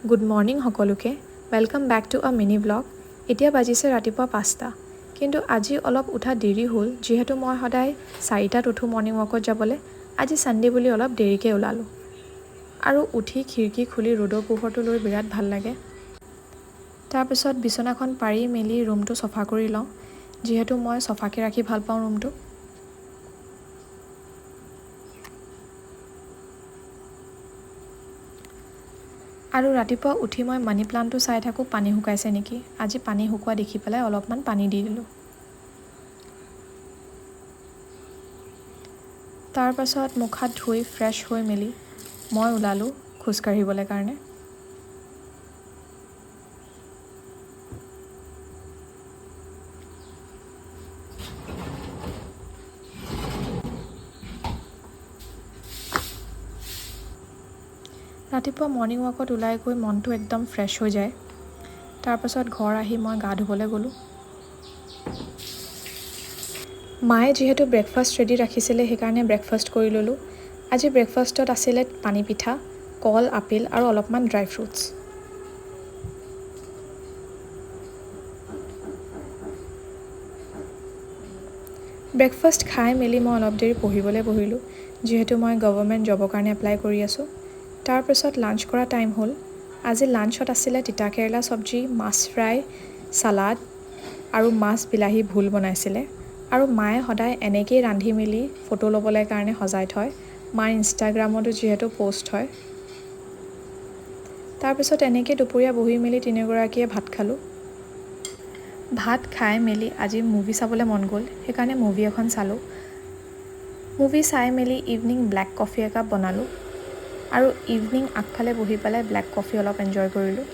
good morning সকলোকে welcome back to a mini blog এতিয়া বাজিছে ৰাতিপুৱা 5টা কিন্তু আজি অলপ উঠা দেৰি হ'ল যিহেতু মই সদায় 4টাত উঠো মৰ্ণিং ৱাকত যাবলৈ আজি সানডে বুলি অলপ দেৰিকৈ ওলালোঁ আৰু উঠি খিৰিকী খুলি ৰ'দৰ পোহৰটো লৈ বিৰাট ভাল লাগে তাৰপিছত বিছনাখন পাৰি মেলি ৰুমটো চফা কৰি লওঁ যিহেতু মই চফাকৈ ৰাখি ভাল পাওঁ ৰুমটো আৰু ৰাতিপুৱা উঠি মই মানি প্লাণ্টটো চাই থাকোঁ পানী শুকাইছে নেকি আজি পানী শুকোৱা দেখি পেলাই অলপমান পানী দি দিলোঁ তাৰপাছত মুখ হাত ধুই ফ্ৰেছ হৈ মেলি মই ওলালোঁ খোজকাঢ়িবলৈ কাৰণে ৰাতিপুৱা মৰ্ণিং ৱাকত ওলাই গৈ মনটো একদম ফ্ৰেছ হৈ যায় তাৰপাছত ঘৰ আহি মই গা ধুবলৈ গ'লোঁ মায়ে যিহেতু ব্ৰেকফাষ্ট ৰেডি ৰাখিছিলে সেইকাৰণে ব্ৰেকফাষ্ট কৰি ল'লোঁ আজি ব্ৰেকফাষ্টত আছিলে পানী পিঠা কল আপেল আৰু অলপমান ড্ৰাই ফ্ৰুটছ ব্ৰেকফাষ্ট খাই মেলি মই অলপ দেৰি পঢ়িবলৈ বহিলোঁ যিহেতু মই গভৰ্ণমেণ্ট জবৰ কাৰণে এপ্লাই কৰি আছোঁ তাৰপিছত লাঞ্চ কৰা টাইম হ'ল আজি লাঞ্চত আছিলে তিতা কেৰেলা চব্জি মাছ ফ্ৰাই চালাড আৰু মাছ বিলাহী ভোল বনাইছিলে আৰু মায়ে সদায় এনেকেই ৰান্ধি মেলি ফটো ল'বলৈ কাৰণে সজাই থয় মাৰ ইনষ্টাগ্ৰামতো যিহেতু পষ্ট হয় তাৰপিছত এনেকৈ দুপৰীয়া বহি মেলি তিনিগৰাকীয়ে ভাত খালোঁ ভাত খাই মেলি আজি মুভি চাবলৈ মন গ'ল সেইকাৰণে মুভি এখন চালোঁ মুভি চাই মেলি ইভিনিং ব্লেক কফি একাপ বনালোঁ আৰু ইভিনিং আগফালে বহি পেলাই ব্লেক কফি অলপ এনজয় কৰিলোঁ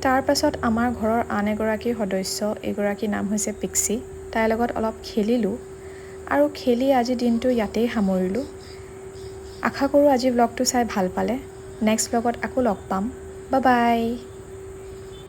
তাৰপাছত আমাৰ ঘৰৰ আন এগৰাকী সদস্য এগৰাকীৰ নাম হৈছে পিক্সি তাইৰ লগত অলপ খেলিলোঁ আৰু খেলি আজি দিনটো ইয়াতেই সামৰিলোঁ আশা কৰোঁ আজি ব্লগটো চাই ভাল পালে নেক্সট ব্লগত আকৌ লগ পাম বাই বাই